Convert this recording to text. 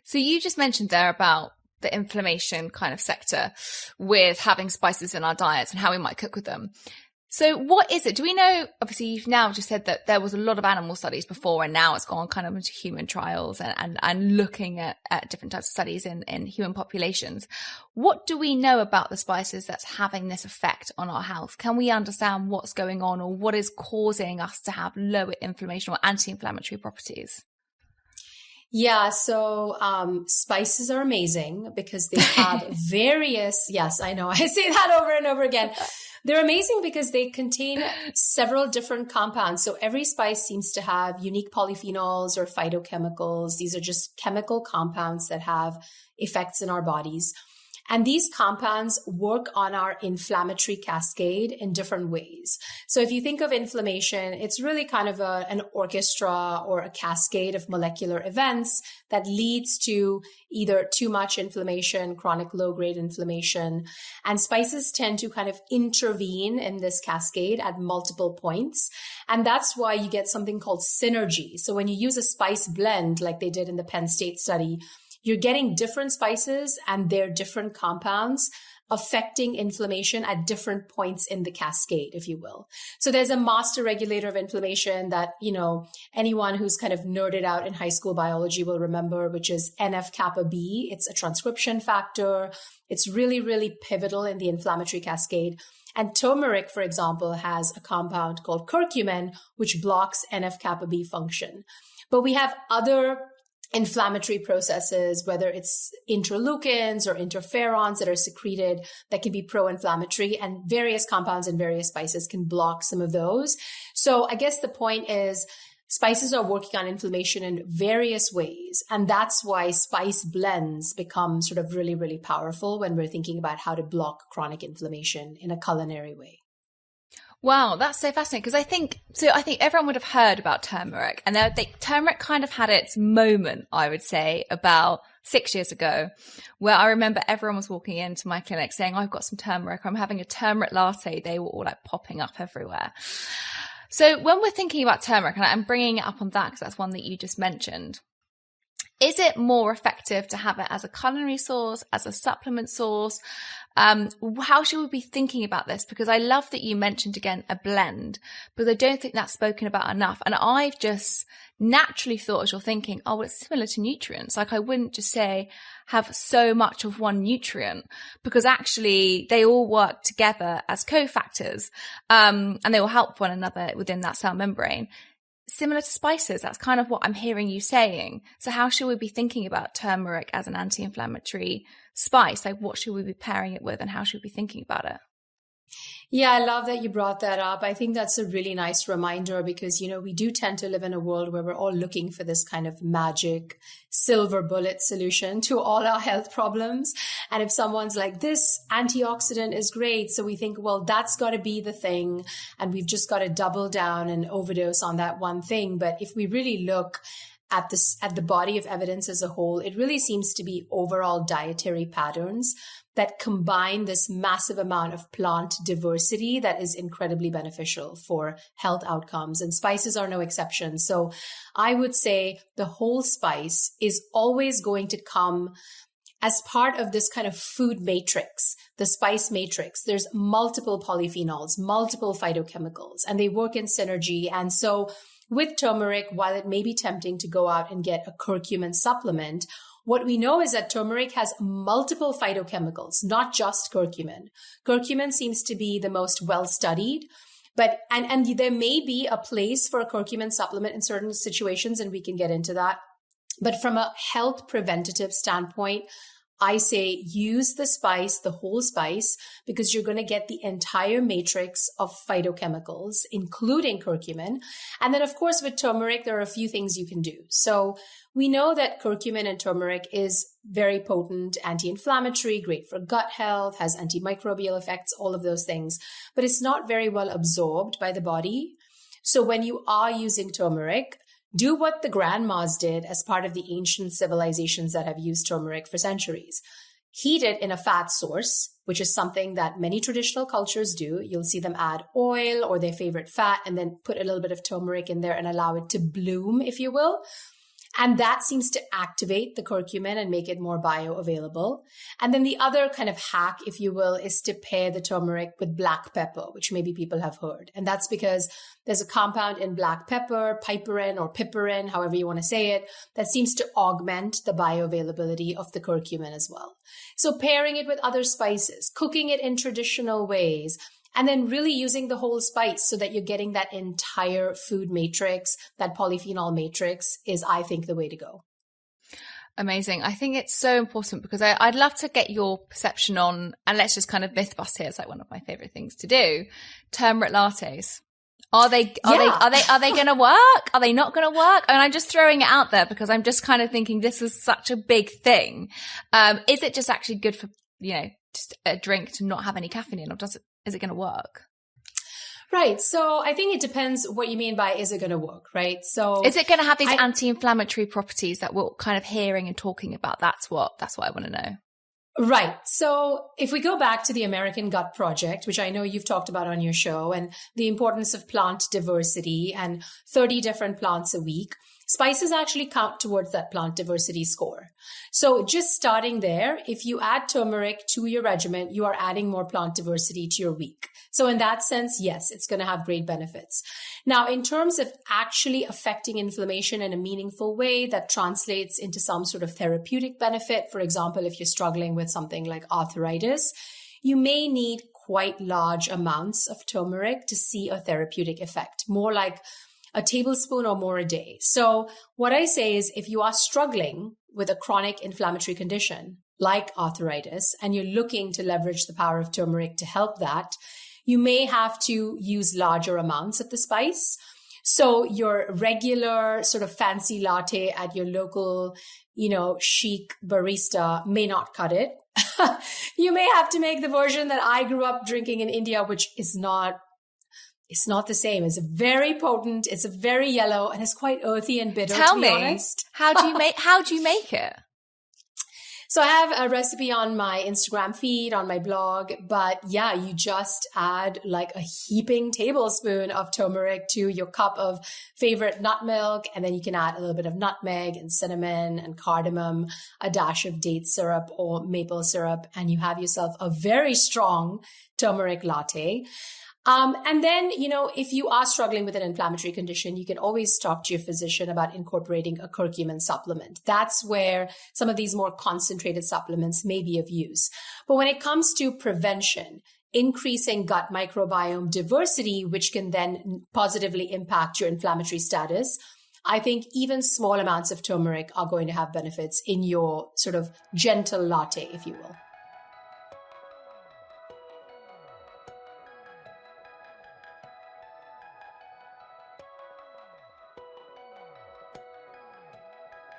So you just mentioned there about the inflammation kind of sector with having spices in our diets and how we might cook with them. So what is it? Do we know, obviously you've now just said that there was a lot of animal studies before and now it's gone kind of into human trials and looking at different types of studies in human populations. What do we know about the spices that's having this effect on our health? Can we understand what's going on or what is causing us to have lower inflammation or anti-inflammatory properties? Yeah, so spices are amazing because they have various, yes, I know, I say that over and over again. They're amazing because they contain several different compounds. So every spice seems to have unique polyphenols or phytochemicals. These are just chemical compounds that have effects in our bodies. And these compounds work on our inflammatory cascade in different ways. So if you think of inflammation, it's really kind of an orchestra or a cascade of molecular events that leads to either too much inflammation, chronic low-grade inflammation. And spices tend to kind of intervene in this cascade at multiple points. And that's why you get something called synergy. So when you use a spice blend, like they did in the Penn State study, you're getting different spices and their different compounds affecting inflammation at different points in the cascade, if you will. So there's a master regulator of inflammation that, you know, anyone who's kind of nerded out in high school biology will remember, which is NF-kappa B. It's a transcription factor. It's really, really pivotal in the inflammatory cascade. And turmeric, for example, has a compound called curcumin, which blocks NF-kappa B function. But we have other inflammatory processes, whether it's interleukins or interferons that are secreted that can be pro-inflammatory, and various compounds in various spices can block some of those. So I guess the point is spices are working on inflammation in various ways. And that's why spice blends become sort of really, really powerful when we're thinking about how to block chronic inflammation in a culinary way. Wow, that's so fascinating because I think everyone would have heard about turmeric, and turmeric kind of had its moment, I would say, about 6 years ago, where I remember everyone was walking into my clinic saying, I've got some turmeric, I'm having a turmeric latte. They were all like popping up everywhere. So when we're thinking about turmeric, and I'm bringing it up on that because that's one that you just mentioned, is it more effective to have it as a culinary source, as a supplement source? How should we be thinking about this? Because I love that you mentioned again a blend, because I don't think that's spoken about enough. And I've just naturally thought, as you're thinking, oh, well, it's similar to nutrients. Like I wouldn't just say have so much of one nutrient, because actually they all work together as cofactors, and they will help one another within that cell membrane. Similar to spices, that's kind of what I'm hearing you saying. So how should we be thinking about turmeric as an anti-inflammatory spice? Like what should we be pairing it with and how should we be thinking about it? Yeah, I love that you brought that up. I think that's a really nice reminder because, you know, we do tend to live in a world where we're all looking for this kind of magic silver bullet solution to all our health problems. And if someone's like, this antioxidant is great, so we think, well, that's got to be the thing. And we've just got to double down and overdose on that one thing. But if we really look at the body of evidence as a whole, it really seems to be overall dietary patterns that combine this massive amount of plant diversity that is incredibly beneficial for health outcomes. And spices are no exception. So I would say the whole spice is always going to come as part of this kind of food matrix, the spice matrix. There's multiple polyphenols, multiple phytochemicals, and they work in synergy. And so with turmeric, while it may be tempting to go out and get a curcumin supplement, what we know is that turmeric has multiple phytochemicals, not just curcumin. Curcumin seems to be the most well-studied, but and there may be a place for a curcumin supplement in certain situations, and we can get into that. But from a health preventative standpoint, I say use the spice, the whole spice, because you're going to get the entire matrix of phytochemicals, including curcumin. And then, of course, with turmeric, there are a few things you can do. So we know that curcumin and turmeric is very potent, anti-inflammatory, great for gut health, has antimicrobial effects, all of those things. But it's not very well absorbed by the body. So when you are using turmeric, do what the grandmas did as part of the ancient civilizations that have used turmeric for centuries. Heat it in a fat source, which is something that many traditional cultures do. You'll see them add oil or their favorite fat and then put a little bit of turmeric in there and allow it to bloom, if you will. And that seems to activate the curcumin and make it more bioavailable. And then the other kind of hack, if you will, is to pair the turmeric with black pepper, which maybe people have heard. And that's because there's a compound in black pepper, piperin or piperin, however you want to say it, that seems to augment the bioavailability of the curcumin as well. So pairing it with other spices, cooking it in traditional ways, and then really using the whole spice so that you're getting that entire food matrix, that polyphenol matrix is, I think, the way to go. Amazing. I think it's so important because I'd love to get your perception on, and let's just kind of myth bust here. It's like one of my favorite things to do. Turmeric lattes. Are they going to work? Are they not going to work? And I'm just throwing it out there because I'm just kind of thinking this is such a big thing. Is it just actually good for, just a drink to not have any caffeine in, or is it going to work? Right. So I think it depends what you mean by is it going to work, right? So is it going to have these anti-inflammatory properties that we're kind of hearing and talking about? That's what I want to know. Right. So if we go back to the American Gut Project, which I know you've talked about on your show, and the importance of plant diversity and 30 different plants a week, spices actually count towards that plant diversity score. So just starting there, if you add turmeric to your regimen, you are adding more plant diversity to your week. So in that sense, yes, it's going to have great benefits. Now, in terms of actually affecting inflammation in a meaningful way that translates into some sort of therapeutic benefit, for example, if you're struggling with something like arthritis, you may need quite large amounts of turmeric to see a therapeutic effect, more like a tablespoon or more a day. So what I say is if you are struggling with a chronic inflammatory condition like arthritis, and you're looking to leverage the power of turmeric to help that, you may have to use larger amounts of the spice. So your regular sort of fancy latte at your local, chic barista may not cut it. You may have to make the version that I grew up drinking in India, which is not the same. It's very potent. It's very yellow and it's quite earthy and bitter. Tell to be honest. How do you make it? So I have a recipe on my Instagram feed, on my blog, but yeah, you just add like a heaping tablespoon of turmeric to your cup of favorite nut milk. And then you can add a little bit of nutmeg and cinnamon and cardamom, a dash of date syrup or maple syrup, and you have yourself a very strong turmeric latte. And then, if you are struggling with an inflammatory condition, you can always talk to your physician about incorporating a curcumin supplement. That's where some of these more concentrated supplements may be of use. But when it comes to prevention, increasing gut microbiome diversity, which can then positively impact your inflammatory status, I think even small amounts of turmeric are going to have benefits in your sort of gentle latte, if you will.